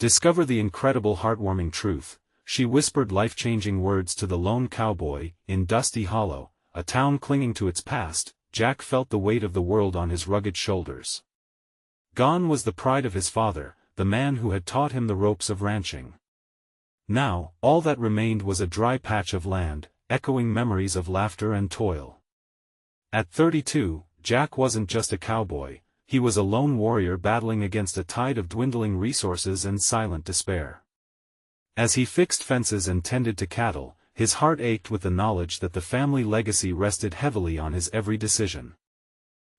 Discover the incredible heartwarming truth. She whispered life-changing words to the lone cowboy, in Dusty Hollow, a town clinging to its past. Jack felt the weight of the world on his rugged shoulders. Gone was the pride of his father, the man who had taught him the ropes of ranching. Now, all that remained was a dry patch of land, echoing memories of laughter and toil. At 32, Jack wasn't just a cowboy, he was a lone warrior battling against a tide of dwindling resources and silent despair. As he fixed fences and tended to cattle, his heart ached with the knowledge that the family legacy rested heavily on his every decision.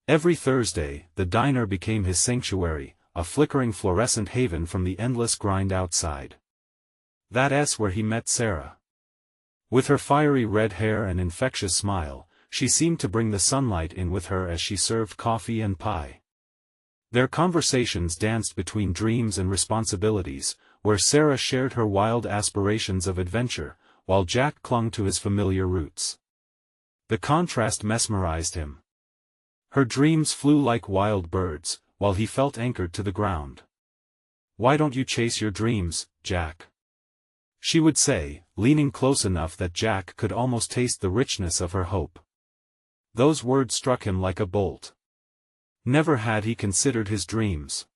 Every Thursday, the diner became his sanctuary, a flickering fluorescent haven from the endless grind outside. That's where he met Sarah. With her fiery red hair and infectious smile, she seemed to bring the sunlight in with her as she served coffee and pie. Their conversations danced between dreams and responsibilities, where Sarah shared her wild aspirations of adventure, while Jack clung to his familiar roots. The contrast mesmerized him. Her dreams flew like wild birds, while he felt anchored to the ground. "Why don't you chase your dreams, Jack?" she would say, leaning close enough that Jack could almost taste the richness of her hope. Those words struck him like a bolt. Never had he considered his dreams.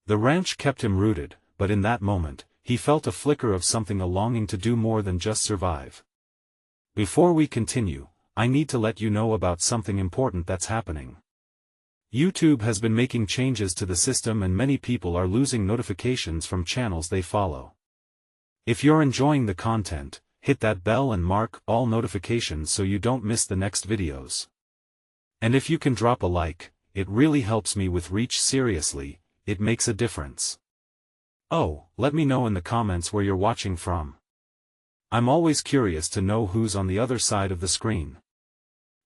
The ranch kept him rooted, but in that moment, he felt a flicker of something, a longing to do more than just survive. Before we continue, I need to let you know about something important that's happening. YouTube has been making changes to the system and many people are losing notifications from channels they follow. If you're enjoying the content, hit that bell and mark all notifications so you don't miss the next videos. And if you can drop a like, it really helps me with reach. Seriously, it makes a difference. Oh, let me know in the comments where you're watching from. I'm always curious to know who's on the other side of the screen.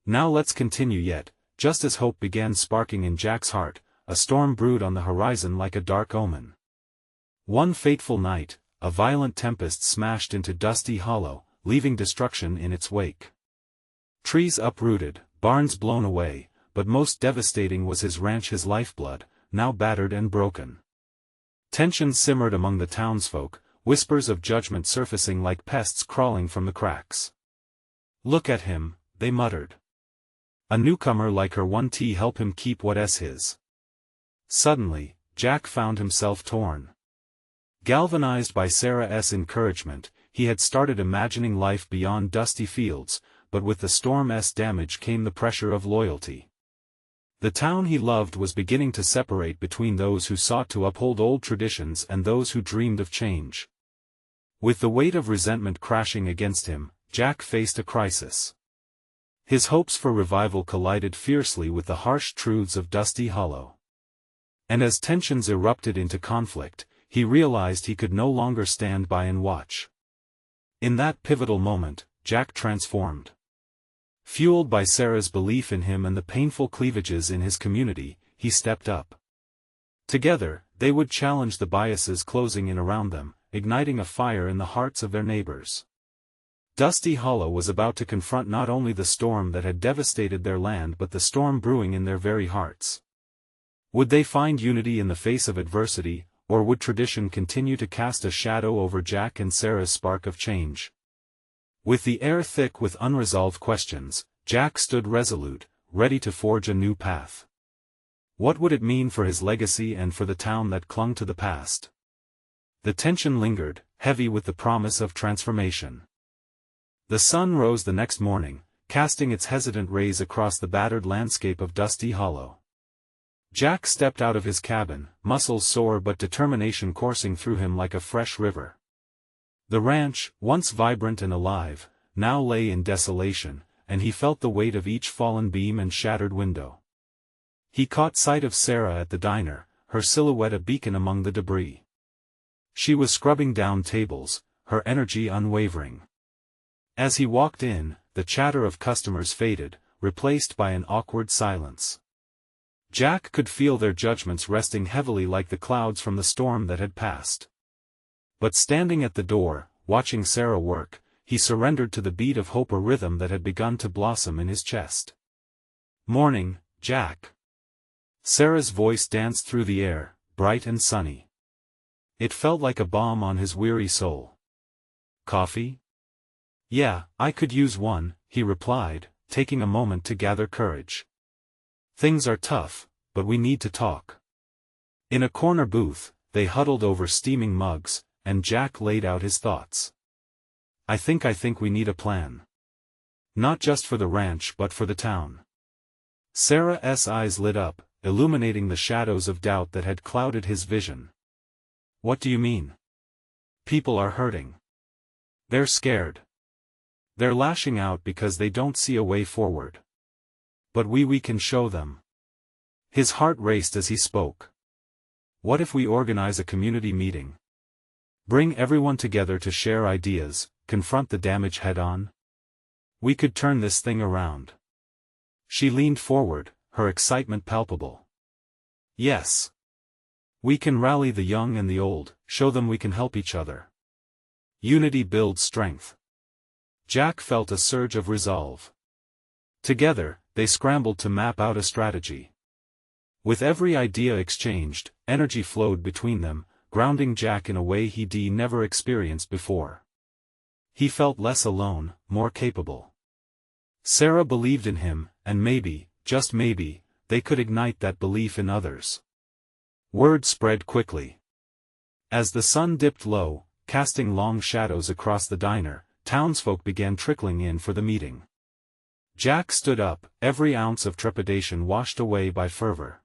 Now let's continue. Yet, just as hope began sparking in Jack's heart, a storm brewed on the horizon like a dark omen. One fateful night, a violent tempest smashed into Dusty Hollow, leaving destruction in its wake. Trees uprooted, barns blown away, but most devastating was his ranch, his lifeblood, now battered and broken. Tension simmered among the townsfolk, whispers of judgment surfacing like pests crawling from the cracks. "Look at him," they muttered. "A newcomer like her won't help him keep what's his." Suddenly, Jack found himself torn. Galvanized by Sarah's encouragement, he had started imagining life beyond dusty fields, but with the storm's damage came the pressure of loyalty. The town he loved was beginning to separate between those who sought to uphold old traditions and those who dreamed of change. With the weight of resentment crashing against him, Jack faced a crisis. His hopes for revival collided fiercely with the harsh truths of Dusty Hollow. And as tensions erupted into conflict, he realized he could no longer stand by and watch. In that pivotal moment, Jack transformed. Fueled by Sarah's belief in him and the painful cleavages in his community, he stepped up. Together, they would challenge the biases closing in around them, igniting a fire in the hearts of their neighbors. Dusty Hollow was about to confront not only the storm that had devastated their land but the storm brewing in their very hearts. Would they find unity in the face of adversity, or would tradition continue to cast a shadow over Jack and Sarah's spark of change? With the air thick with unresolved questions, Jack stood resolute, ready to forge a new path. What would it mean for his legacy and for the town that clung to the past? The tension lingered, heavy with the promise of transformation. The sun rose the next morning, casting its hesitant rays across the battered landscape of Dusty Hollow. Jack stepped out of his cabin, muscles sore but determination coursing through him like a fresh river. The ranch, once vibrant and alive, now lay in desolation, and he felt the weight of each fallen beam and shattered window. He caught sight of Sarah at the diner, her silhouette a beacon among the debris. She was scrubbing down tables, her energy unwavering. As he walked in, the chatter of customers faded, replaced by an awkward silence. Jack could feel their judgments resting heavily like the clouds from the storm that had passed. But standing at the door, watching Sarah work, he surrendered to the beat of hope, a rhythm that had begun to blossom in his chest. "Morning, Jack." Sarah's voice danced through the air, bright and sunny. It felt like a balm on his weary soul. Coffee? Yeah, I could use one, he replied, taking a moment to gather courage. Things are tough, but we need to talk. In a corner booth, they huddled over steaming mugs, and Jack laid out his thoughts. I think we need a plan. Not just for the ranch but for the town. Sarah's eyes lit up, illuminating the shadows of doubt that had clouded his vision. What do you mean? People are hurting. They're scared. They're lashing out because they don't see a way forward. But we can show them. His heart raced as he spoke. What if we organize a community meeting? Bring everyone together to share ideas, confront the damage head-on? We could turn this thing around. She leaned forward, her excitement palpable. Yes. We can rally the young and the old, show them we can help each other. Unity builds strength. Jack felt a surge of resolve. Together, they scrambled to map out a strategy. With every idea exchanged, energy flowed between them, grounding Jack in a way he'd never experienced before. He felt less alone, more capable. Sarah believed in him, and maybe, just maybe, they could ignite that belief in others. Word spread quickly. As the sun dipped low, casting long shadows across the diner, townsfolk began trickling in for the meeting. Jack stood up, every ounce of trepidation washed away by fervor.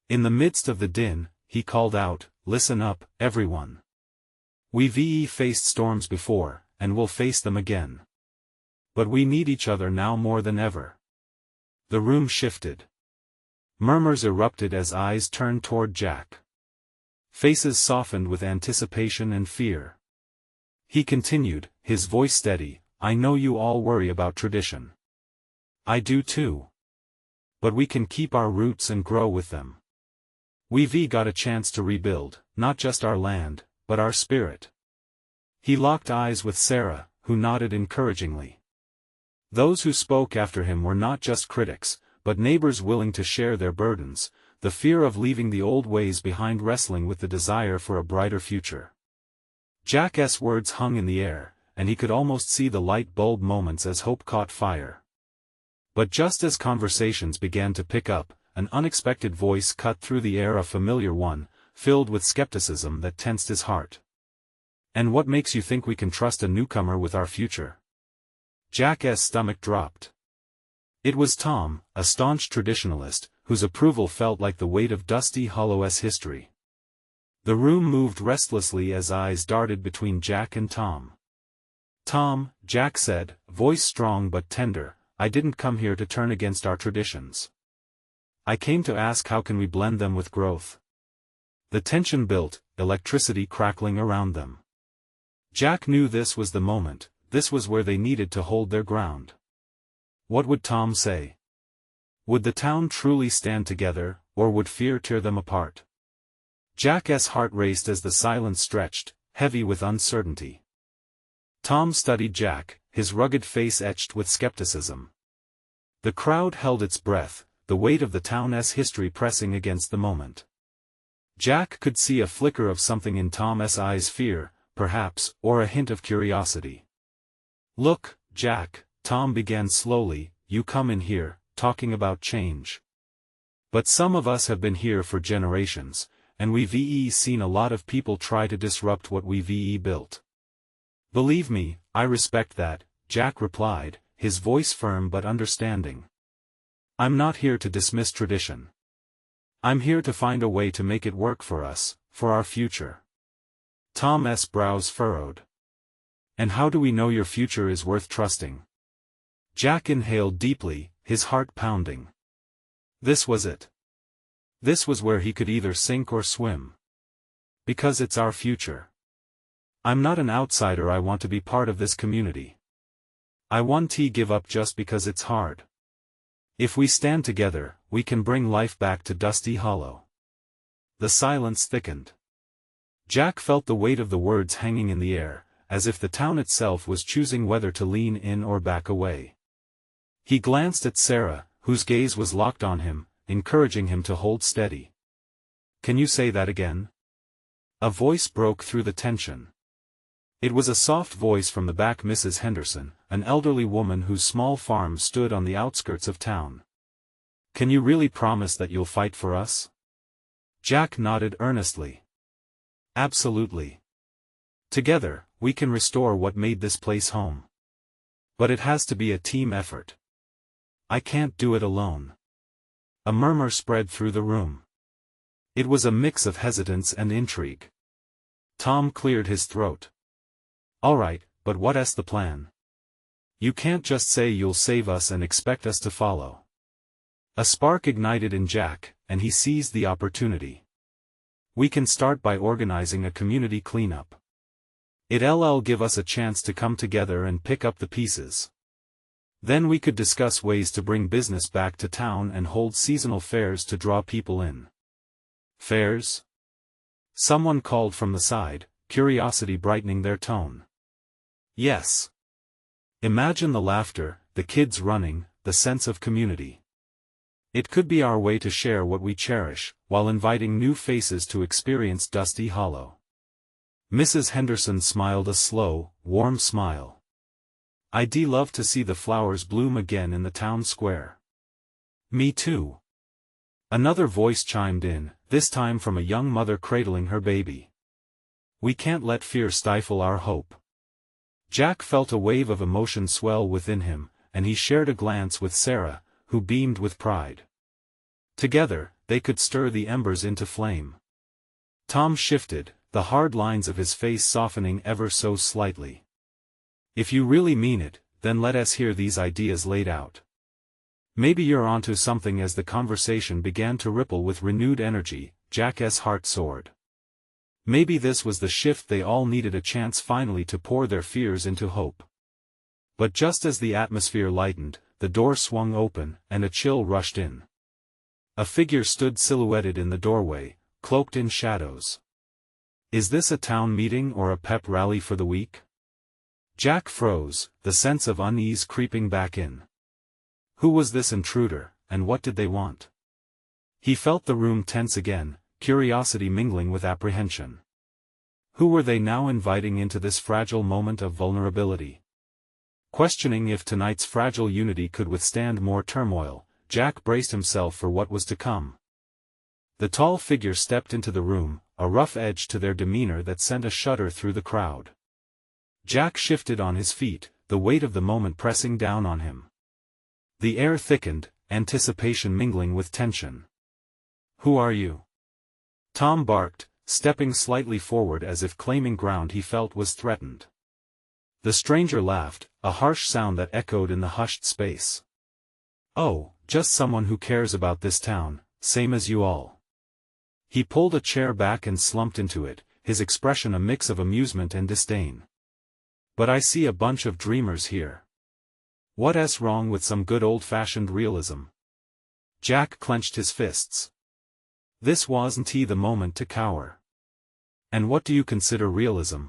In the midst of the din, he called out, "Listen up, everyone. We've faced storms before, and we'll face them again. But we need each other now more than ever." The room shifted. Murmurs erupted as eyes turned toward Jack. Faces softened with anticipation and fear. He continued, his voice steady, "I know you all worry about tradition. I do too. But we can keep our roots and grow with them. We've got a chance to rebuild, not just our land, but our spirit." He locked eyes with Sarah, who nodded encouragingly. Those who spoke after him were not just critics, but neighbors willing to share their burdens, the fear of leaving the old ways behind wrestling with the desire for a brighter future. Jack's words hung in the air, and he could almost see the light bulb moments as hope caught fire. But just as conversations began to pick up, an unexpected voice cut through the air, a familiar one, filled with skepticism that tensed his heart. "And what makes you think we can trust a newcomer with our future?" Jack's stomach dropped. It was Tom, a staunch traditionalist, whose approval felt like the weight of Dusty Hollow's history. The room moved restlessly as eyes darted between Jack and Tom. "Tom," Jack said, voice strong but tender, "I didn't come here to turn against our traditions. I came to ask how can we blend them with growth." The tension built, electricity crackling around them. Jack knew this was the moment, this was where they needed to hold their ground. What would Tom say? Would the town truly stand together, or would fear tear them apart? Jack's heart raced as the silence stretched, heavy with uncertainty. Tom studied Jack, his rugged face etched with skepticism. The crowd held its breath, the weight of the town's history pressing against the moment. Jack could see a flicker of something in Tom's eyes, fear, perhaps, or a hint of curiosity. "Look, Jack," Tom began slowly, "you come in here, talking about change. But some of us have been here for generations, and we've seen a lot of people try to disrupt what we've built. Believe me, I respect that," Jack replied, his voice firm but understanding. "I'm not here to dismiss tradition. I'm here to find a way to make it work for us, for our future." Tom's brows furrowed. "And how do we know your future is worth trusting?" Jack inhaled deeply, his heart pounding. This was it. This was where he could either sink or swim. "Because it's our future. I'm not an outsider, I want to be part of this community. I won't give up just because it's hard. If we stand together, we can bring life back to Dusty Hollow." The silence thickened. Jack felt the weight of the words hanging in the air, as if the town itself was choosing whether to lean in or back away. He glanced at Sarah, whose gaze was locked on him, encouraging him to hold steady. "Can you say that again?" A voice broke through the tension. It was a soft voice from the back, Mrs. Henderson, an elderly woman whose small farm stood on the outskirts of town. "Can you really promise that you'll fight for us?" Jack nodded earnestly. "Absolutely. Together, we can restore what made this place home. But it has to be a team effort. I can't do it alone." A murmur spread through the room. It was a mix of hesitance and intrigue. Tom cleared his throat. "All right, but what's the plan? You can't just say you'll save us and expect us to follow." A spark ignited in Jack, and he seized the opportunity. "We can start by organizing a community cleanup. It'll give us a chance to come together and pick up the pieces. Then we could discuss ways to bring business back to town and hold seasonal fairs to draw people in." "Fairs?" Someone called from the side, curiosity brightening their tone. "Yes. Imagine the laughter, the kids running, the sense of community. It could be our way to share what we cherish, while inviting new faces to experience Dusty Hollow." Mrs. Henderson smiled a slow, warm smile. "I'd love to see the flowers bloom again in the town square." "Me too." Another voice chimed in, this time from a young mother cradling her baby. "We can't let fear stifle our hope." Jack felt a wave of emotion swell within him, and he shared a glance with Sarah, who beamed with pride. Together, they could stir the embers into flame. Tom shifted, the hard lines of his face softening ever so slightly. "If you really mean it, then let us hear these ideas laid out. Maybe you're onto something." As the conversation began to ripple with renewed energy, Jack's heart soared. Maybe this was the shift they all needed, a chance finally to pour their fears into hope. But just as the atmosphere lightened, the door swung open, and a chill rushed in. A figure stood silhouetted in the doorway, cloaked in shadows. "Is this a town meeting or a pep rally for the week?" Jack froze, the sense of unease creeping back in. Who was this intruder, and what did they want? He felt the room tense again, curiosity mingling with apprehension. Who were they now inviting into this fragile moment of vulnerability? Questioning if tonight's fragile unity could withstand more turmoil, Jack braced himself for what was to come. The tall figure stepped into the room, a rough edge to their demeanor that sent a shudder through the crowd. Jack shifted on his feet, the weight of the moment pressing down on him. The air thickened, anticipation mingling with tension. "Who are you?" Tom barked, stepping slightly forward as if claiming ground he felt was threatened. The stranger laughed, a harsh sound that echoed in the hushed space. "Oh, just someone who cares about this town, same as you all." He pulled a chair back and slumped into it, his expression a mix of amusement and disdain. "But I see a bunch of dreamers here. What's wrong with some good old-fashioned realism?" Jack clenched his fists. This wasn't the moment to cower. "And what do you consider realism?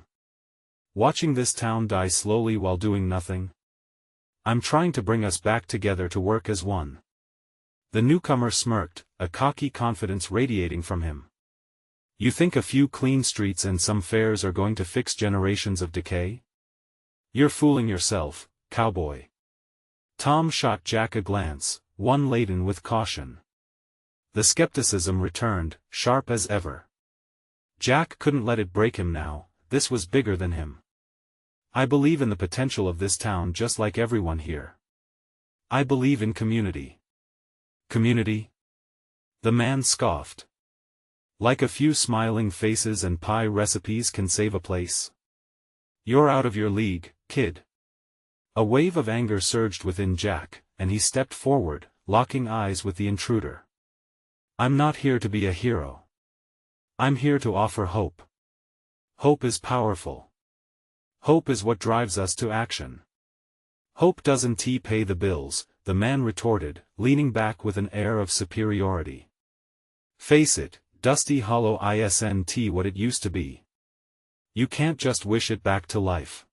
Watching this town die slowly while doing nothing? I'm trying to bring us back together to work as one." The newcomer smirked, a cocky confidence radiating from him. "You think a few clean streets and some fairs are going to fix generations of decay? You're fooling yourself, cowboy." Tom shot Jack a glance, one laden with caution. The skepticism returned, sharp as ever. Jack couldn't let it break him now, this was bigger than him. "I believe in the potential of this town just like everyone here. I believe in community." "Community?" The man scoffed. "Like a few smiling faces and pie recipes can save a place? You're out of your league, kid." A wave of anger surged within Jack, and he stepped forward, locking eyes with the intruder. "I'm not here to be a hero. I'm here to offer hope. Hope is powerful. Hope is what drives us to action." "Hope doesn't pay the bills," the man retorted, leaning back with an air of superiority. "Face it, Dusty Hollow isn't what it used to be. You can't just wish it back to life."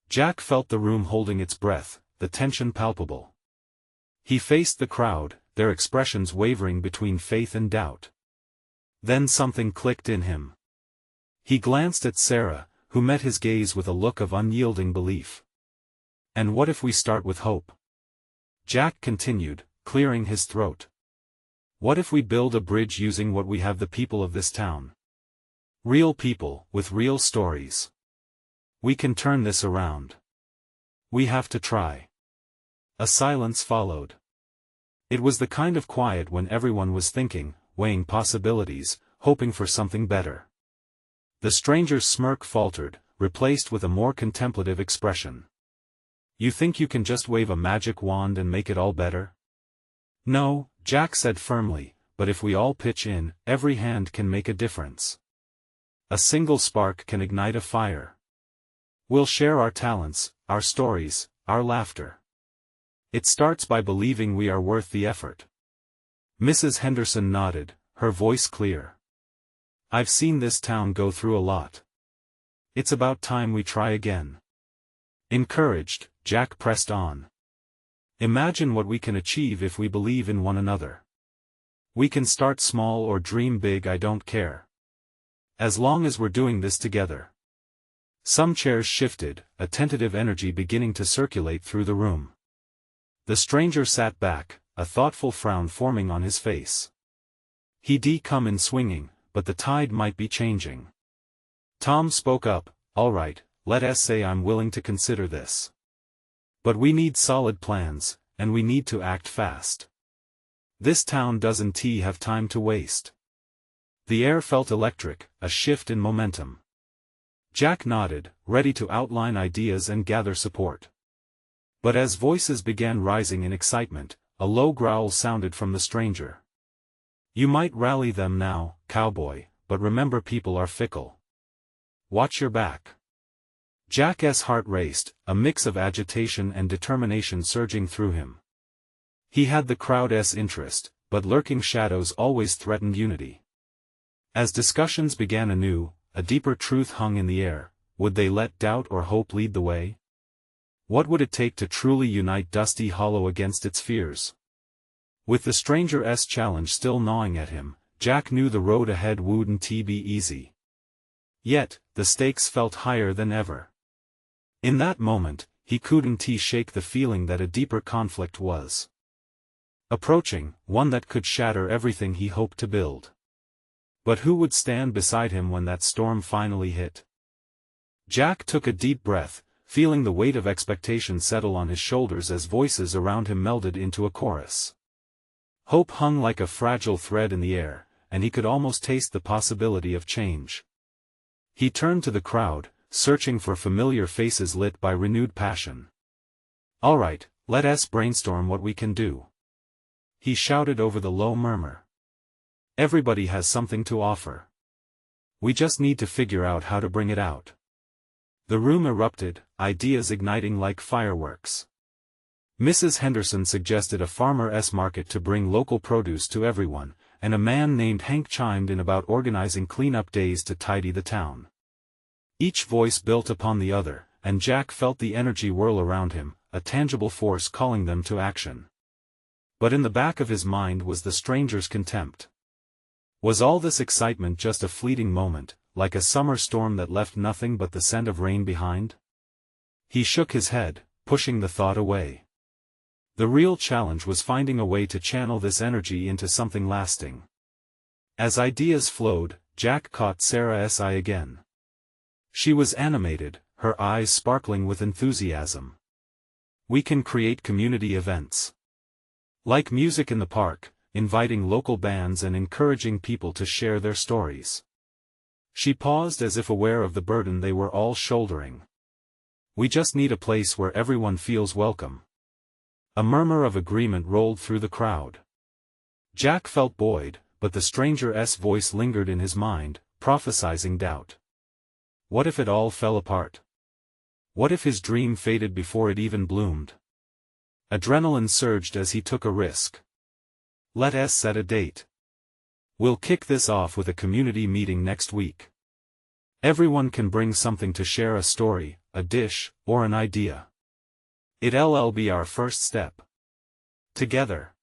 Jack felt the room holding its breath, the tension palpable. He faced the crowd, their expressions wavering between faith and doubt. Then something clicked in him. He glanced at Sarah, who met his gaze with a look of unyielding belief. And what if we start with hope? Jack continued, clearing his throat. What if we build a bridge using what we have, the people of this town? Real people, with real stories. We can turn this around. We have to try. A silence followed. It was the kind of quiet when everyone was thinking, weighing possibilities, hoping for something better. The stranger's smirk faltered, replaced with a more contemplative expression. You think you can just wave a magic wand and make it all better? No, Jack said firmly, but if we all pitch in, every hand can make a difference. A single spark can ignite a fire. We'll share our talents, our stories, our laughter. It starts by believing we are worth the effort. Mrs. Henderson nodded, her voice clear. I've seen this town go through a lot. It's about time we try again. Encouraged, Jack pressed on. Imagine what we can achieve if we believe in one another. We can start small or dream big, I don't care. As long as we're doing this together. Some chairs shifted, a tentative energy beginning to circulate through the room. The stranger sat back, a thoughtful frown forming on his face. He'd come in swinging, but the tide might be changing. Tom spoke up, all right, let us say I'm willing to consider this. But we need solid plans, and we need to act fast. This town doesn't have time to waste. The air felt electric, a shift in momentum. Jack nodded, ready to outline ideas and gather support. But as voices began rising in excitement, a low growl sounded from the stranger. You might rally them now, Cowboy, but remember people are fickle. Watch your back. Jack's heart raced, a mix of agitation and determination surging through him. He had the crowd's interest, but lurking shadows always threatened unity. As discussions began anew, a deeper truth hung in the air. Would they let doubt or hope lead the way? What would it take to truly unite Dusty Hollow against its fears? With the stranger's challenge still gnawing at him, Jack knew the road ahead wouldn't be easy. Yet, the stakes felt higher than ever. In that moment, he couldn't shake the feeling that a deeper conflict was approaching, one that could shatter everything he hoped to build. But who would stand beside him when that storm finally hit? Jack took a deep breath, feeling the weight of expectation settle on his shoulders as voices around him melded into a chorus. Hope hung like a fragile thread in the air, and he could almost taste the possibility of change. He turned to the crowd, searching for familiar faces lit by renewed passion. All right, let us brainstorm what we can do. He shouted over the low murmur. Everybody has something to offer. We just need to figure out how to bring it out. The room erupted, ideas igniting like fireworks. Mrs. Henderson suggested a farmer's market to bring local produce to everyone, and a man named Hank chimed in about organizing cleanup days to tidy the town. Each voice built upon the other, and Jack felt the energy whirl around him, a tangible force calling them to action. But in the back of his mind was the stranger's contempt. Was all this excitement just a fleeting moment, like a summer storm that left nothing but the scent of rain behind? He shook his head, pushing the thought away. The real challenge was finding a way to channel this energy into something lasting. As ideas flowed, Jack caught Sarah's eye again. She was animated, her eyes sparkling with enthusiasm. We can create community events. Like music in the park, inviting local bands and encouraging people to share their stories. She paused as if aware of the burden they were all shouldering. We just need a place where everyone feels welcome. A murmur of agreement rolled through the crowd. Jack felt buoyed, but the stranger's voice lingered in his mind, prophesizing doubt. What if it all fell apart? What if his dream faded before it even bloomed? Adrenaline surged as he took a risk. Let us set a date. We'll kick this off with a community meeting next week. Everyone can bring something to share, a story, a dish, or an idea. It'll be our first step. Together.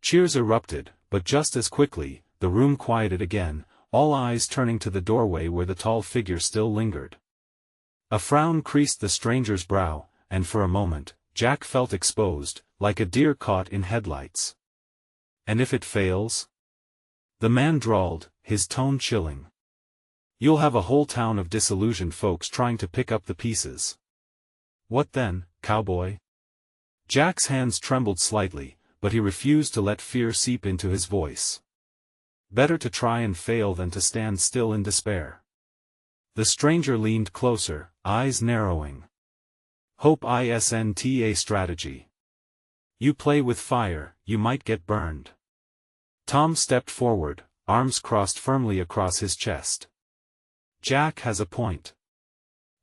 Cheers erupted, but just as quickly, the room quieted again, all eyes turning to the doorway where the tall figure still lingered. A frown creased the stranger's brow, and for a moment, Jack felt exposed, like a deer caught in headlights. "And if it fails?" the man drawled, his tone chilling. "You'll have a whole town of disillusioned folks trying to pick up the pieces." "What then, cowboy?" Jack's hands trembled slightly, but he refused to let fear seep into his voice. "Better to try and fail than to stand still in despair." The stranger leaned closer, eyes narrowing. "Hope isn't a strategy. You play with fire, you might get burned." Tom stepped forward, arms crossed firmly across his chest. "Jack has a point.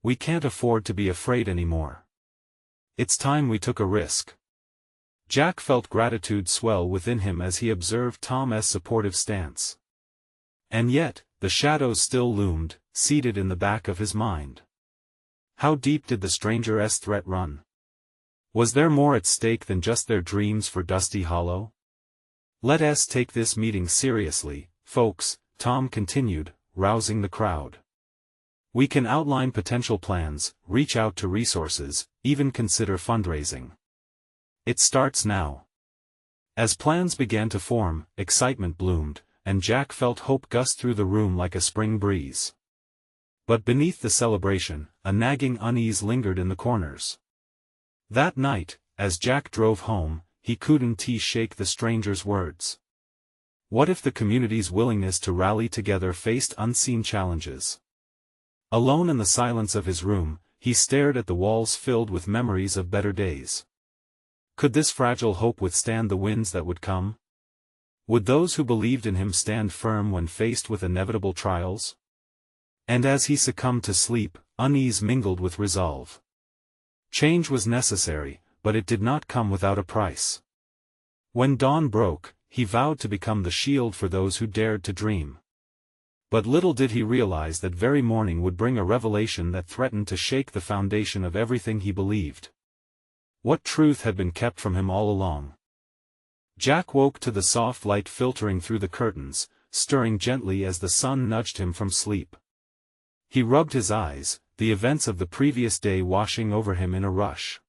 We can't afford to be afraid anymore. It's time we took a risk." Jack felt gratitude swell within him as he observed Tom's supportive stance. And yet, the shadows still loomed, seated in the back of his mind. How deep did the stranger's threat run? Was there more at stake than just their dreams for Dusty Hollow? "Let's take this meeting seriously, folks," Tom continued, rousing the crowd. "We can outline potential plans, reach out to resources, even consider fundraising. It starts now." As plans began to form, excitement bloomed, and Jack felt hope gust through the room like a spring breeze. But beneath the celebration, a nagging unease lingered in the corners. That night, as Jack drove home, he couldn't shake the stranger's words. What if the community's willingness to rally together faced unseen challenges? Alone in the silence of his room, he stared at the walls filled with memories of better days. Could this fragile hope withstand the winds that would come? Would those who believed in him stand firm when faced with inevitable trials? And as he succumbed to sleep, unease mingled with resolve. Change was necessary, but it did not come without a price. When dawn broke, he vowed to become the shield for those who dared to dream. But little did he realize that very morning would bring a revelation that threatened to shake the foundation of everything he believed. What truth had been kept from him all along? Jack woke to the soft light filtering through the curtains, stirring gently as the sun nudged him from sleep. He rubbed his eyes, the events of the previous day washing over him in a rush.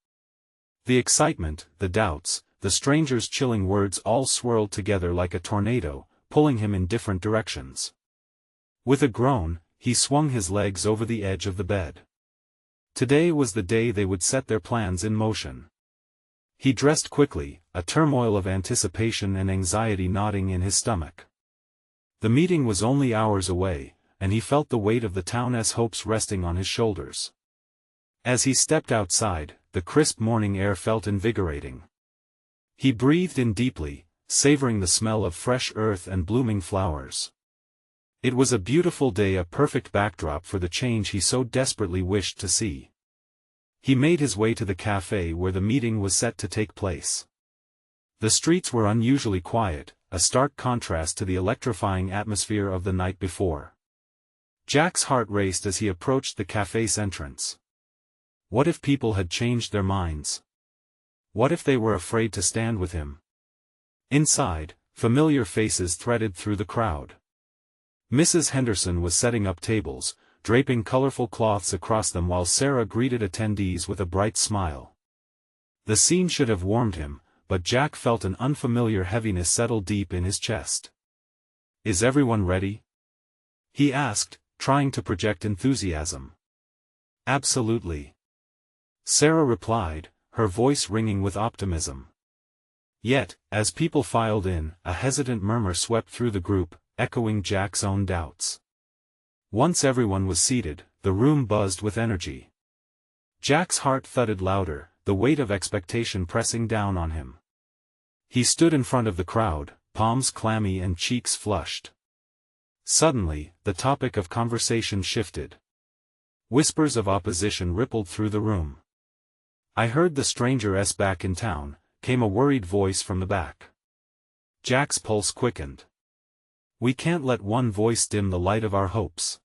The excitement, the doubts, the stranger's chilling words all swirled together like a tornado, pulling him in different directions. With a groan, he swung his legs over the edge of the bed. Today was the day they would set their plans in motion. He dressed quickly, a turmoil of anticipation and anxiety knotting in his stomach. The meeting was only hours away, and he felt the weight of the town's hopes resting on his shoulders. As he stepped outside, the crisp morning air felt invigorating. He breathed in deeply, savoring the smell of fresh earth and blooming flowers. It was a beautiful day, a perfect backdrop for the change he so desperately wished to see. He made his way to the cafe where the meeting was set to take place. The streets were unusually quiet, a stark contrast to the electrifying atmosphere of the night before. Jack's heart raced as he approached the cafe's entrance. What if people had changed their minds? What if they were afraid to stand with him? Inside, familiar faces threaded through the crowd. Mrs. Henderson was setting up tables, draping colorful cloths across them while Sarah greeted attendees with a bright smile. The scene should have warmed him, but Jack felt an unfamiliar heaviness settle deep in his chest. "Is everyone ready?" he asked, trying to project enthusiasm. "Absolutely," Sarah replied, her voice ringing with optimism. Yet, as people filed in, a hesitant murmur swept through the group, echoing Jack's own doubts. Once everyone was seated, the room buzzed with energy. Jack's heart thudded louder, the weight of expectation pressing down on him. He stood in front of the crowd, palms clammy and cheeks flushed. Suddenly, the topic of conversation shifted. Whispers of opposition rippled through the room. "I heard the stranger's back in town," came a worried voice from the back. Jack's pulse quickened. "We can't let one voice dim the light of our hopes."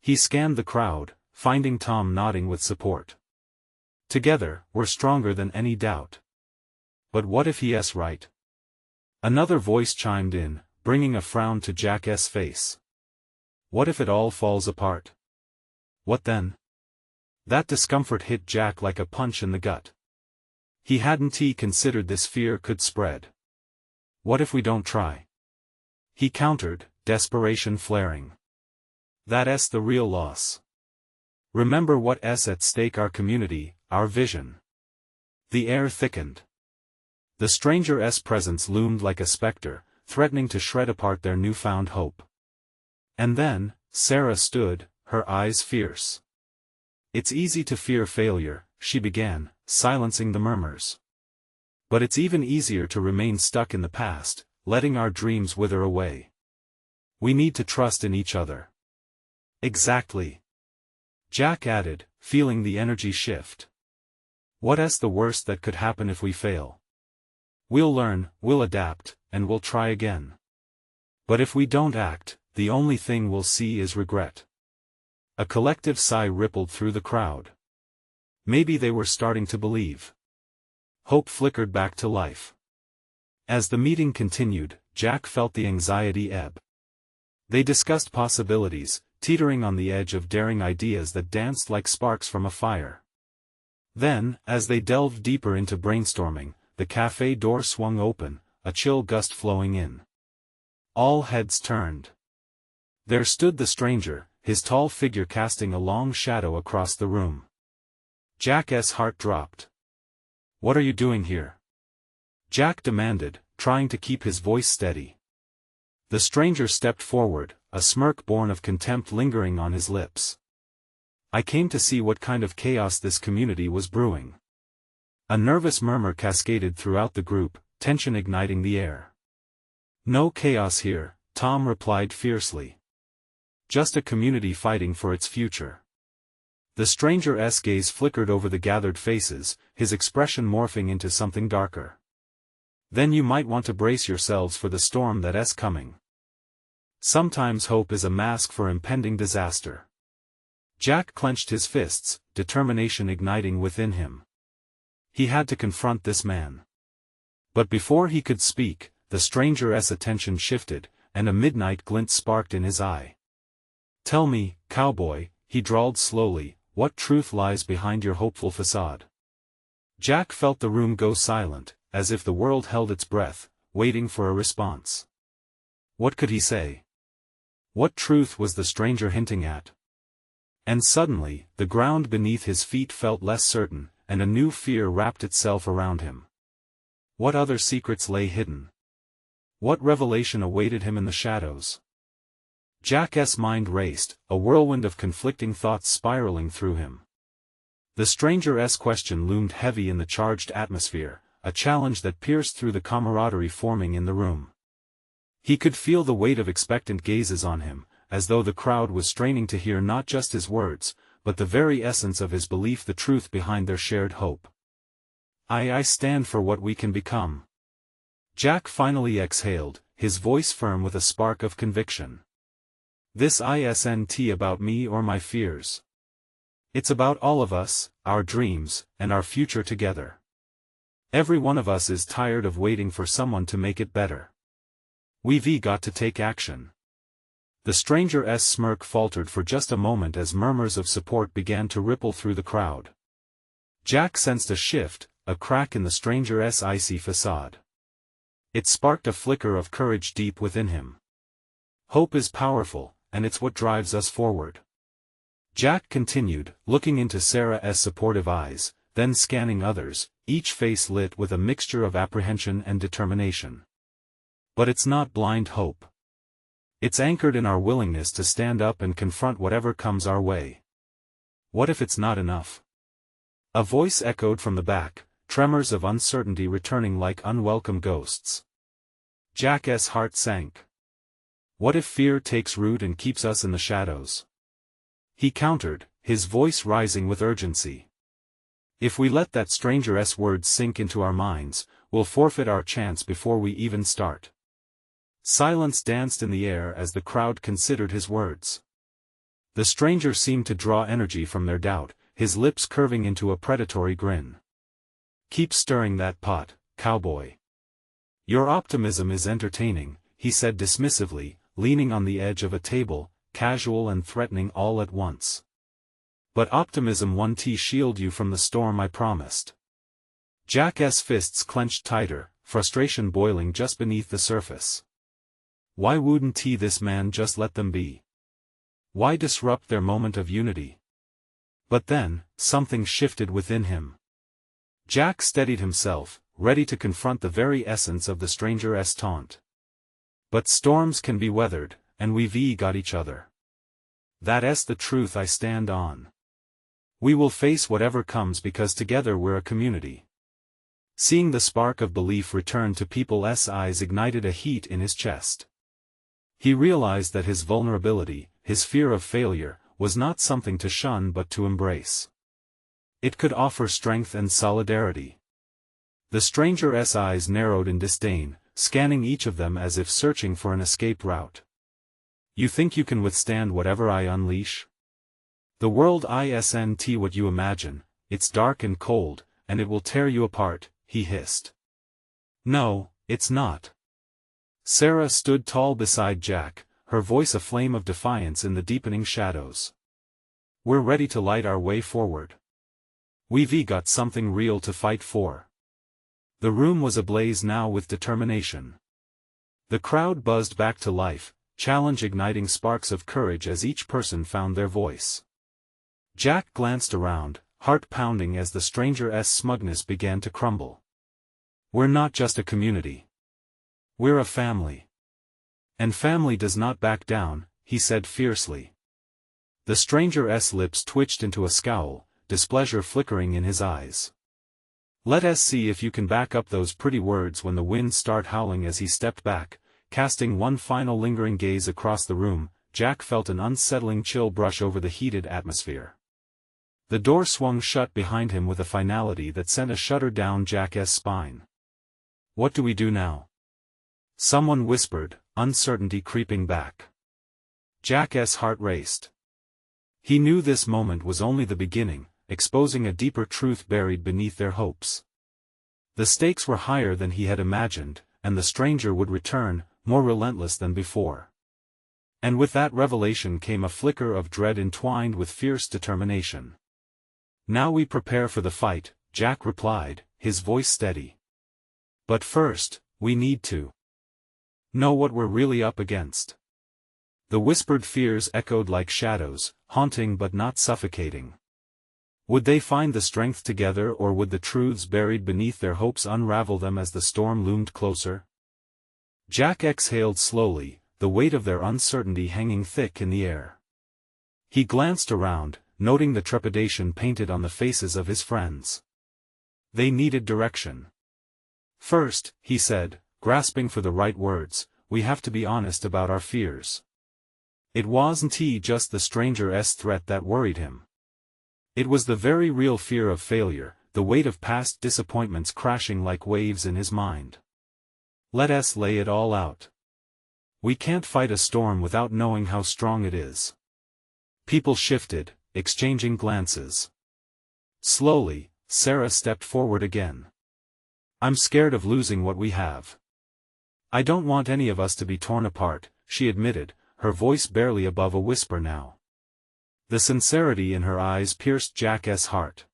He scanned the crowd, finding Tom nodding with support. "Together, we're stronger than any doubt." "But what if he's right?" Another voice chimed in, bringing a frown to Jack's face. What if it all falls apart? What then? That discomfort hit Jack like a punch in the gut. He hadn't considered this fear could spread. What if we don't try? He countered, desperation flaring. That's the real loss. Remember what's at stake: our community, our vision. The air thickened. The stranger's presence loomed like a specter, threatening to shred apart their newfound hope. And then, Sarah stood, her eyes fierce. It's easy to fear failure, she began, silencing the murmurs. But it's even easier to remain stuck in the past, letting our dreams wither away. We need to trust in each other. Exactly. Jack added, feeling the energy shift. What's the worst that could happen if we fail? We'll learn, we'll adapt, and we'll try again. But if we don't act, the only thing we'll see is regret. A collective sigh rippled through the crowd. Maybe they were starting to believe. Hope flickered back to life. As the meeting continued, Jack felt the anxiety ebb. They discussed possibilities, teetering on the edge of daring ideas that danced like sparks from a fire. Then, as they delved deeper into brainstorming, the cafe door swung open, a chill gust flowing in. All heads turned. There stood the stranger, his tall figure casting a long shadow across the room. Jack's heart dropped. "What are you doing here?" Jack demanded, trying to keep his voice steady. The stranger stepped forward, a smirk born of contempt lingering on his lips. "I came to see what kind of chaos this community was brewing." A nervous murmur cascaded throughout the group, tension igniting the air. "No chaos here," Tom replied fiercely. "Just a community fighting for its future." The stranger's gaze flickered over the gathered faces, his expression morphing into something darker. "Then you might want to brace yourselves for the storm that's coming. Sometimes hope is a mask for impending disaster." Jack clenched his fists, determination igniting within him. He had to confront this man. But before he could speak, the stranger's attention shifted, and a midnight glint sparked in his eye. "Tell me, Cowboy," he drawled slowly, "what truth lies behind your hopeful facade?" Jack felt the room go silent, as if the world held its breath, waiting for a response. What could he say? What truth was the stranger hinting at? And suddenly, the ground beneath his feet felt less certain, and a new fear wrapped itself around him. What other secrets lay hidden? What revelation awaited him in the shadows? Jack's mind raced, a whirlwind of conflicting thoughts spiraling through him. The stranger's question loomed heavy in the charged atmosphere, a challenge that pierced through the camaraderie forming in the room. He could feel the weight of expectant gazes on him, as though the crowd was straining to hear not just his words, but the very essence of his belief, the truth behind their shared hope. I stand for what we can become." Jack finally exhaled, his voice firm with a spark of conviction. "This isn't about me or my fears. It's about all of us, our dreams, and our future together. Every one of us is tired of waiting for someone to make it better. We've got to take action." The stranger's smirk faltered for just a moment as murmurs of support began to ripple through the crowd. Jack sensed a shift, a crack in the stranger's icy facade. It sparked a flicker of courage deep within him. Hope is powerful, and it's what drives us forward. Jack continued, looking into Sarah's supportive eyes, then scanning others, each face lit with a mixture of apprehension and determination. "But it's not blind hope. It's anchored in our willingness to stand up and confront whatever comes our way. What if it's not enough?" A voice echoed from the back, tremors of uncertainty returning like unwelcome ghosts. Jack's heart sank. What if fear takes root and keeps us in the shadows? He countered, his voice rising with urgency. If we let that stranger's words sink into our minds, we'll forfeit our chance before we even start. Silence danced in the air as the crowd considered his words. The stranger seemed to draw energy from their doubt, his lips curving into a predatory grin. "Keep stirring that pot, Cowboy. Your optimism is entertaining," he said dismissively, leaning on the edge of a table, casual and threatening all at once. But optimism won't shield you from the storm I promised. Jack's fists clenched tighter, frustration boiling just beneath the surface. Why wouldn't this man just let them be? Why disrupt their moment of unity? But then, something shifted within him. Jack steadied himself, ready to confront the very essence of the stranger's taunt. But storms can be weathered, and we've got each other. That's the truth I stand on. We will face whatever comes because together we're a community. Seeing the spark of belief return to people's eyes ignited a heat in his chest. He realized that his vulnerability, his fear of failure, was not something to shun but to embrace. It could offer strength and solidarity. The stranger's eyes narrowed in disdain, scanning each of them as if searching for an escape route. You think you can withstand whatever I unleash? The world isn't what you imagine, it's dark and cold, and it will tear you apart, he hissed. No, it's not. Sarah stood tall beside Jack, her voice a flame of defiance in the deepening shadows. We're ready to light our way forward. We've got something real to fight for. The room was ablaze now with determination. The crowd buzzed back to life, challenge igniting sparks of courage as each person found their voice. Jack glanced around, heart pounding as the stranger's smugness began to crumble. We're not just a community. We're a family. And family does not back down, he said fiercely. The stranger's lips twitched into a scowl, displeasure flickering in his eyes. Let us see if you can back up those pretty words when the winds start howling. As he stepped back, casting one final lingering gaze across the room, Jack felt an unsettling chill brush over the heated atmosphere. The door swung shut behind him with a finality that sent a shudder down Jack's spine. What do we do now? Someone whispered, uncertainty creeping back. Jack's heart raced. He knew this moment was only the beginning, exposing a deeper truth buried beneath their hopes. The stakes were higher than he had imagined, and the stranger would return, more relentless than before. And with that revelation came a flicker of dread entwined with fierce determination. Now we prepare for the fight, Jack replied, his voice steady. But first, we need to know what we're really up against. The whispered fears echoed like shadows, haunting but not suffocating. Would they find the strength together, or would the truths buried beneath their hopes unravel them as the storm loomed closer? Jack exhaled slowly, the weight of their uncertainty hanging thick in the air. He glanced around, noting the trepidation painted on the faces of his friends. They needed direction. First, he said, grasping for the right words, we have to be honest about our fears. It wasn't just the stranger's threat that worried him. It was the very real fear of failure, the weight of past disappointments crashing like waves in his mind. Let us lay it all out. We can't fight a storm without knowing how strong it is. People shifted, exchanging glances. Slowly, Sarah stepped forward again. I'm scared of losing what we have. I don't want any of us to be torn apart, she admitted, her voice barely above a whisper now. The sincerity in her eyes pierced Jack's heart.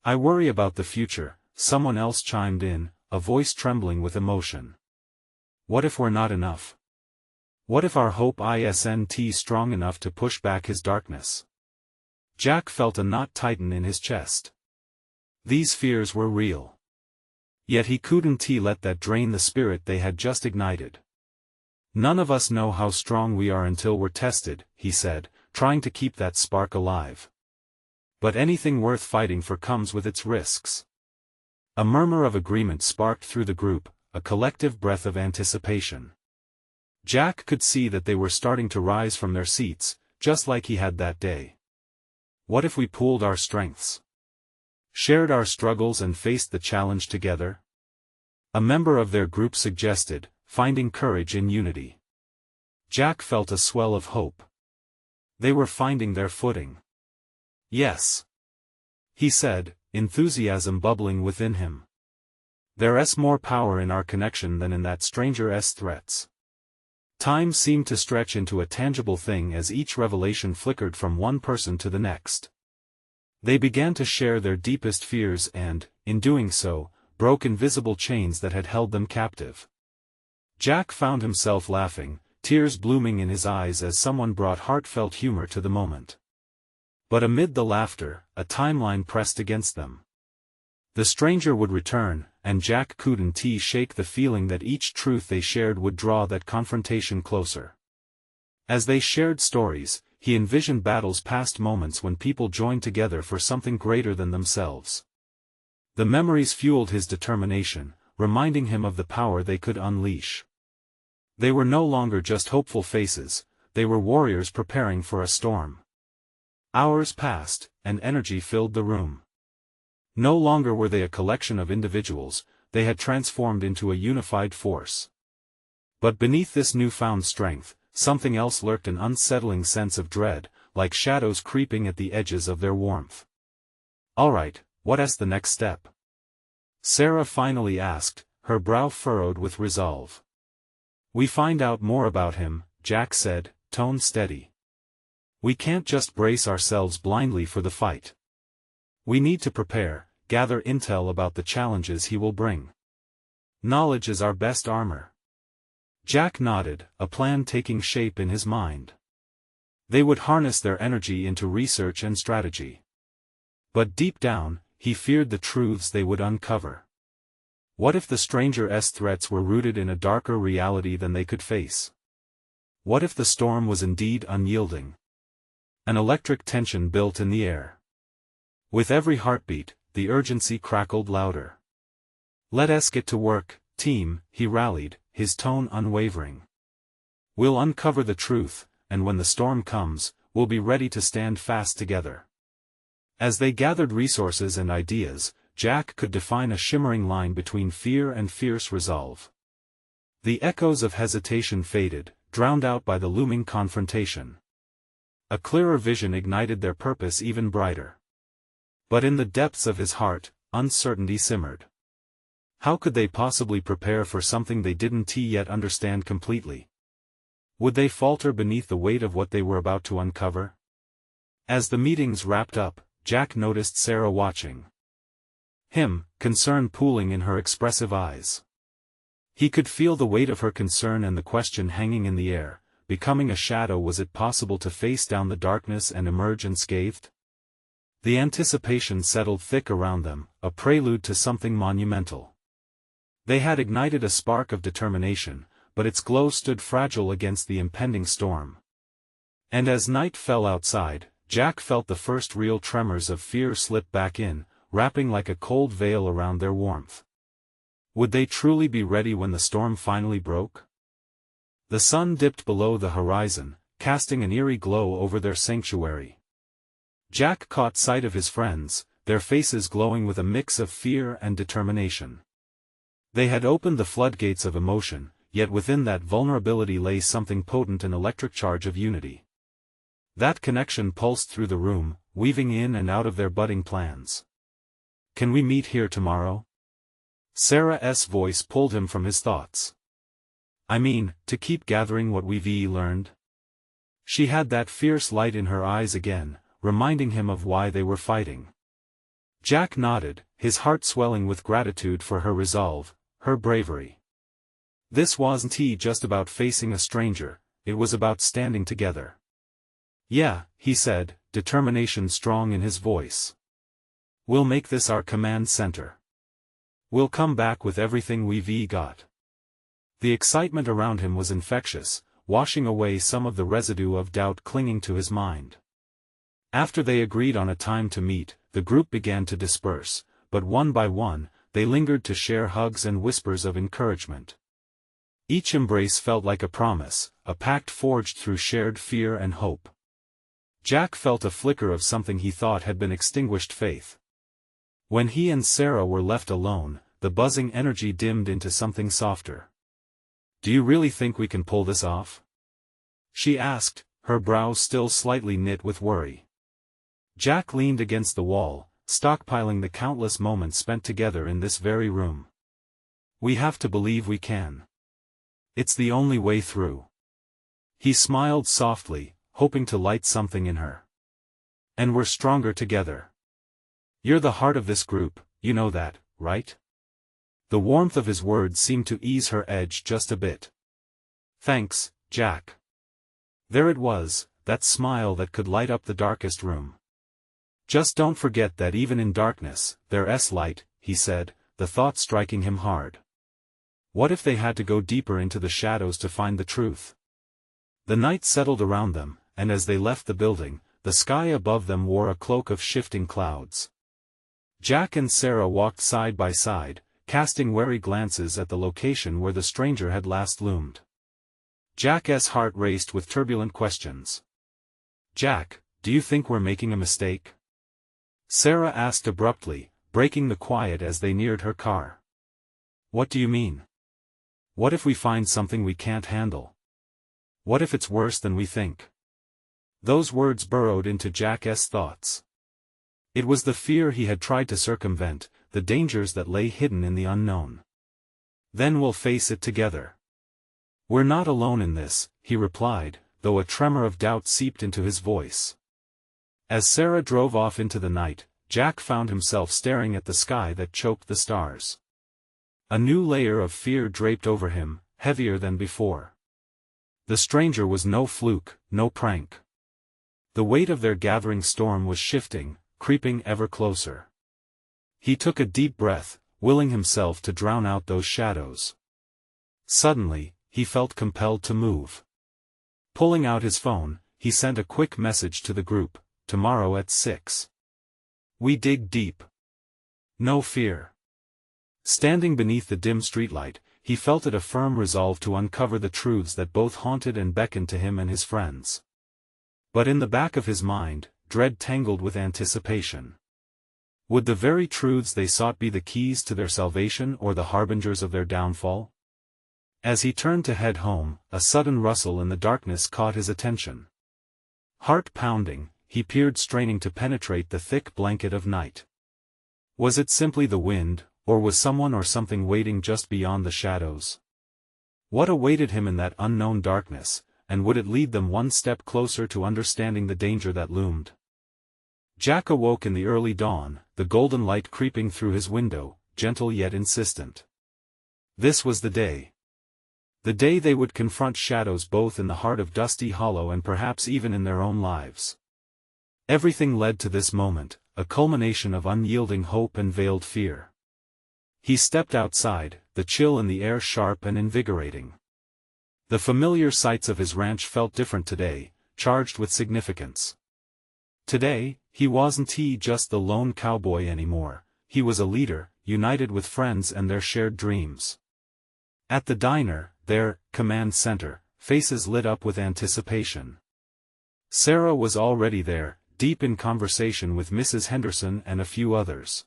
I worry about the future, someone else chimed in, a voice trembling with emotion. What if we're not enough? What if our hope isn't strong enough to push back his darkness? Jack felt a knot tighten in his chest. These fears were real. Yet he couldn't let that drain the spirit they had just ignited. None of us know how strong we are until we're tested, he said, trying to keep that spark alive. But anything worth fighting for comes with its risks. A murmur of agreement sparked through the group, a collective breath of anticipation. Jack could see that they were starting to rise from their seats, just like he had that day. What if we pooled our strengths? Shared our struggles and faced the challenge together? A member of their group suggested, finding courage in unity. Jack felt a swell of hope. They were finding their footing. Yes, he said, enthusiasm bubbling within him. There's more power in our connection than in that stranger's threats. Time seemed to stretch into a tangible thing as each revelation flickered from one person to the next. They began to share their deepest fears and, in doing so, broke invisible chains that had held them captive. Jack found himself laughing, tears blooming in his eyes as someone brought heartfelt humor to the moment. But amid the laughter, a timeline pressed against them. The stranger would return, and Jack couldn't shake the feeling that each truth they shared would draw that confrontation closer. As they shared stories, he envisioned battles past, moments when people joined together for something greater than themselves. The memories fueled his determination, reminding him of the power they could unleash. They were no longer just hopeful faces, they were warriors preparing for a storm. Hours passed, and energy filled the room. No longer were they a collection of individuals, they had transformed into a unified force. But beneath this newfound strength, something else lurked, an unsettling sense of dread, like shadows creeping at the edges of their warmth. "All right, what's the next step?" Sarah finally asked, her brow furrowed with resolve. "We find out more about him," Jack said, tone steady. "We can't just brace ourselves blindly for the fight. We need to prepare, gather intel about the challenges he will bring. Knowledge is our best armor." Jack nodded, a plan taking shape in his mind. They would harness their energy into research and strategy. But deep down, he feared the truths they would uncover. What if the stranger's threats were rooted in a darker reality than they could face? What if the storm was indeed unyielding? An electric tension built in the air. With every heartbeat, the urgency crackled louder. "Let's get to work, team," he rallied, his tone unwavering. "We'll uncover the truth, and when the storm comes, we'll be ready to stand fast together." As they gathered resources and ideas, Jack could define a shimmering line between fear and fierce resolve. The echoes of hesitation faded, drowned out by the looming confrontation. A clearer vision ignited their purpose even brighter. But in the depths of his heart, uncertainty simmered. How could they possibly prepare for something they didn't yet understand completely? Would they falter beneath the weight of what they were about to uncover? As the meetings wrapped up, Jack noticed Sarah watching him, concern pooling in her expressive eyes. He could feel the weight of her concern and the question hanging in the air, becoming a shadow. Was it possible to face down the darkness and emerge unscathed? The anticipation settled thick around them, a prelude to something monumental. They had ignited a spark of determination, but its glow stood fragile against the impending storm. And as night fell outside, Jack felt the first real tremors of fear slip back in, wrapping like a cold veil around their warmth. Would they truly be ready when the storm finally broke? The sun dipped below the horizon, casting an eerie glow over their sanctuary. Jack caught sight of his friends, their faces glowing with a mix of fear and determination. They had opened the floodgates of emotion, yet within that vulnerability lay something potent, an electric charge of unity. That connection pulsed through the room, weaving in and out of their budding plans. "Can we meet here tomorrow?" Sarah's voice pulled him from his thoughts. "I mean, to keep gathering what we've learned." She had that fierce light in her eyes again, reminding him of why they were fighting. Jack nodded, his heart swelling with gratitude for her resolve, her bravery. This wasn't just about facing a stranger, it was about standing together. "Yeah," he said, determination strong in his voice. "We'll make this our command center. We'll come back with everything we've got." The excitement around him was infectious, washing away some of the residue of doubt clinging to his mind. After they agreed on a time to meet, the group began to disperse, but one by one, they lingered to share hugs and whispers of encouragement. Each embrace felt like a promise, a pact forged through shared fear and hope. Jack felt a flicker of something he thought had been extinguished faith. When he and Sarah were left alone, the buzzing energy dimmed into something softer. "Do you really think we can pull this off?" she asked, her brows still slightly knit with worry. Jack leaned against the wall, stockpiling the countless moments spent together in this very room. "We have to believe we can. It's the only way through." He smiled softly, hoping to light something in her. "And we're stronger together. You're the heart of this group, you know that, right?" The warmth of his words seemed to ease her edge just a bit. "Thanks, Jack." There it was, that smile that could light up the darkest room. "Just don't forget that even in darkness, there's light," he said, the thought striking him hard. What if they had to go deeper into the shadows to find the truth? The night settled around them, and as they left the building, the sky above them wore a cloak of shifting clouds. Jack and Sarah walked side by side, casting wary glances at the location where the stranger had last loomed. Jack's heart raced with turbulent questions. "Jack, do you think we're making a mistake?" Sarah asked abruptly, breaking the quiet as they neared her car. "What do you mean? What if we find something we can't handle? What if it's worse than we think?" Those words burrowed into Jack's thoughts. It was the fear he had tried to circumvent, the dangers that lay hidden in the unknown. "Then we'll face it together." "We're not alone in this," he replied, though a tremor of doubt seeped into his voice. As Sarah drove off into the night, Jack found himself staring at the sky that choked the stars. A new layer of fear draped over him, heavier than before. The stranger was no fluke, no prank. The weight of their gathering storm was shifting, creeping ever closer. He took a deep breath, willing himself to drown out those shadows. Suddenly, he felt compelled to move. Pulling out his phone, he sent a quick message to the group, "Tomorrow at 6. We dig deep. No fear." Standing beneath the dim streetlight, he felt it a firm resolve to uncover the truths that both haunted and beckoned to him and his friends. But in the back of his mind, dread tangled with anticipation. Would the very truths they sought be the keys to their salvation or the harbingers of their downfall? As he turned to head home, a sudden rustle in the darkness caught his attention. Heart pounding, he peered, straining to penetrate the thick blanket of night. Was it simply the wind, or was someone or something waiting just beyond the shadows? What awaited him in that unknown darkness, and would it lead them one step closer to understanding the danger that loomed? Jack awoke in the early dawn, the golden light creeping through his window, gentle yet insistent. This was the day. The day they would confront shadows both in the heart of Dusty Hollow and perhaps even in their own lives. Everything led to this moment, a culmination of unyielding hope and veiled fear. He stepped outside, the chill in the air sharp and invigorating. The familiar sights of his ranch felt different today, charged with significance. Today, he wasn't just the lone cowboy anymore, he was a leader, united with friends and their shared dreams. At the diner, their command center, faces lit up with anticipation. Sarah was already there, deep in conversation with Mrs. Henderson and a few others.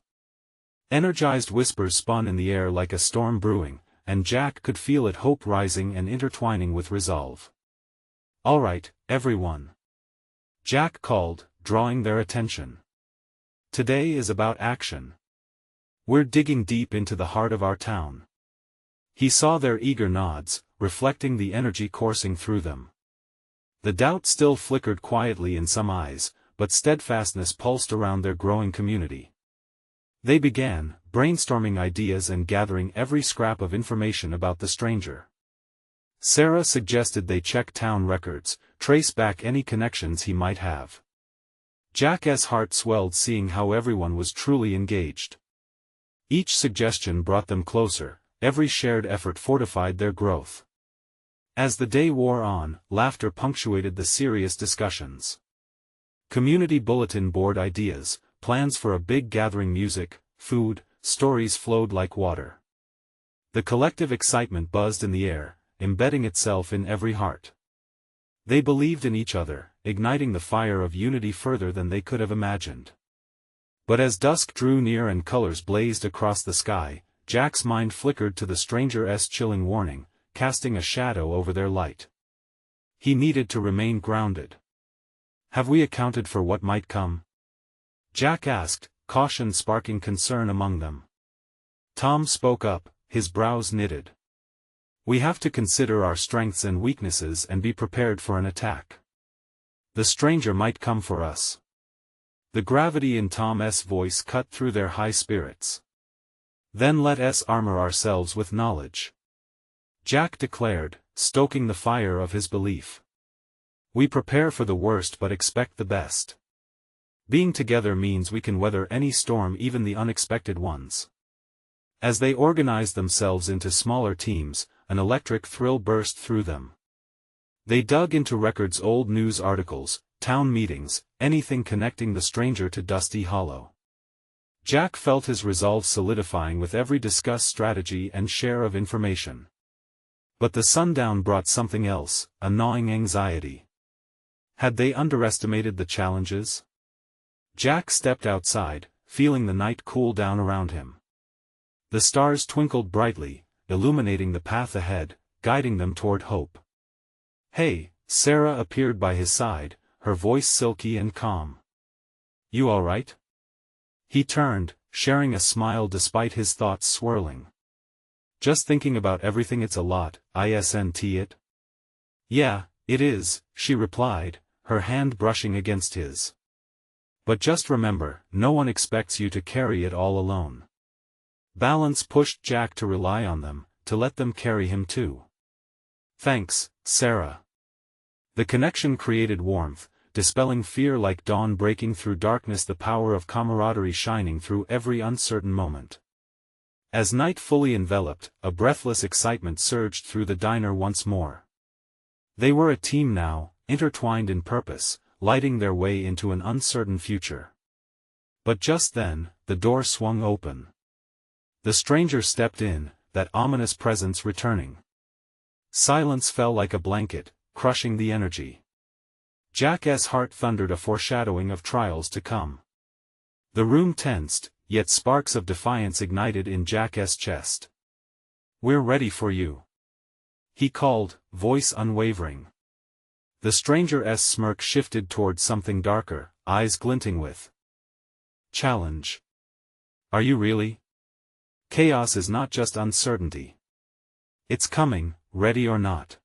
Energized whispers spun in the air like a storm brewing, and Jack could feel it, hope rising and intertwining with resolve. "All right, everyone," Jack called, drawing their attention. "Today is about action. We're digging deep into the heart of our town." He saw their eager nods, reflecting the energy coursing through them. The doubt still flickered quietly in some eyes, but steadfastness pulsed around their growing community. They began, brainstorming ideas and gathering every scrap of information about the stranger. Sarah suggested they check town records, trace back any connections he might have. Jack's heart swelled seeing how everyone was truly engaged. Each suggestion brought them closer, every shared effort fortified their growth. As the day wore on, laughter punctuated the serious discussions. Community bulletin board ideas, plans for a big gathering, music, food, stories flowed like water. The collective excitement buzzed in the air, embedding itself in every heart. They believed in each other, igniting the fire of unity further than they could have imagined. But as dusk drew near and colors blazed across the sky, Jack's mind flickered to the stranger's chilling warning, casting a shadow over their light. He needed to remain grounded. "Have we accounted for what might come?" Jack asked, caution sparking concern among them. Tom spoke up, his brows knitted. We have to consider our strengths and weaknesses and be prepared for an attack. The stranger might come for us. The gravity in Tom's voice cut through their high spirits. Then let us armor ourselves with knowledge, Jack declared, stoking the fire of his belief. We prepare for the worst but expect the best. Being together means we can weather any storm, even the unexpected ones. As they organized themselves into smaller teams, an electric thrill burst through them. They dug into records, old news articles, town meetings, anything connecting the stranger to Dusty Hollow. Jack felt his resolve solidifying with every discussed strategy and share of information. But the sundown brought something else, a gnawing anxiety. Had they underestimated the challenges? Jack stepped outside, feeling the night cool down around him. The stars twinkled brightly, illuminating the path ahead, guiding them toward hope. "Hey," Sarah appeared by his side, her voice silky and calm. "You all right?" He turned, sharing a smile despite his thoughts swirling. "Just thinking about everything. It's a lot, isn't it?" "Yeah, it is," she replied, her hand brushing against his. "But just remember, no one expects you to carry it all alone." Balance pushed Jack to rely on them, to let them carry him too. "Thanks, Sarah." The connection created warmth, dispelling fear like dawn breaking through darkness, the power of camaraderie shining through every uncertain moment. As night fully enveloped, a breathless excitement surged through the diner once more. They were a team now, intertwined in purpose, lighting their way into an uncertain future. But just then, the door swung open. The stranger stepped in, that ominous presence returning. Silence fell like a blanket, crushing the energy. Jack's heart thundered, a foreshadowing of trials to come. The room tensed, yet sparks of defiance ignited in Jack's chest. "We're ready for you," he called, voice unwavering. The stranger's smirk shifted toward something darker, eyes glinting with challenge. "Are you really?" Chaos is not just uncertainty. It's coming, ready or not.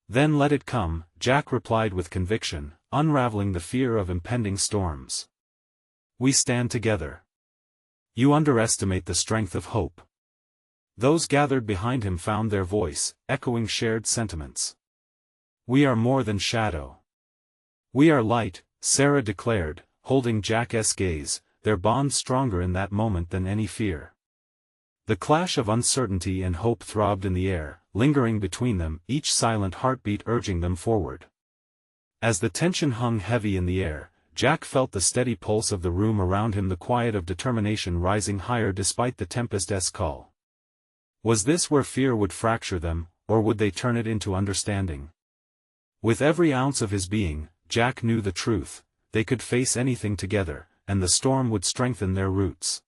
"Then let it come," Jack replied with conviction, unraveling the fear of impending storms. "We stand together." "You underestimate the strength of hope." Those gathered behind him found their voice, echoing shared sentiments. "We are more than shadow. We are light," Sarah declared, holding Jack's gaze, their bond stronger in that moment than any fear. The clash of uncertainty and hope throbbed in the air, lingering between them, each silent heartbeat urging them forward. As the tension hung heavy in the air, Jack felt the steady pulse of the room around him, the quiet of determination rising higher despite the tempest's call. Was this where fear would fracture them, or would they turn it into understanding? With every ounce of his being, Jack knew the truth: they could face anything together, and the storm would strengthen their roots.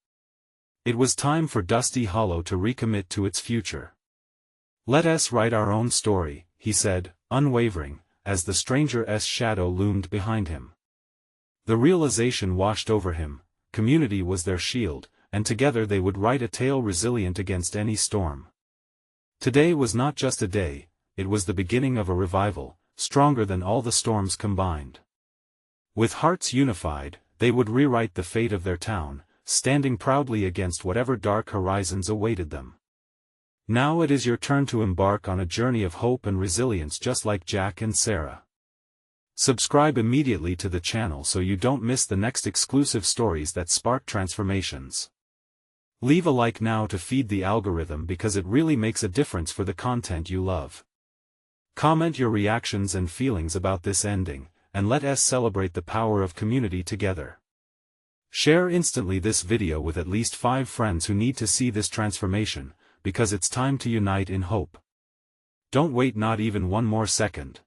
It was time for Dusty Hollow to recommit to its future. "Let us write our own story," he said, unwavering, as the stranger's shadow loomed behind him. The realization washed over him: community was their shield, and together they would write a tale resilient against any storm. Today was not just a day, it was the beginning of a revival, stronger than all the storms combined. With hearts unified, they would rewrite the fate of their town, standing proudly against whatever dark horizons awaited them. Now it is your turn to embark on a journey of hope and resilience, just like Jack and Sarah. Subscribe immediately to the channel so you don't miss the next exclusive stories that spark transformations. Leave a like now to feed the algorithm, because it really makes a difference for the content you love. Comment your reactions and feelings about this ending, and let us celebrate the power of community together. Share instantly this video with at least 5 friends who need to see this transformation, because it's time to unite in hope. Don't wait not even one more second.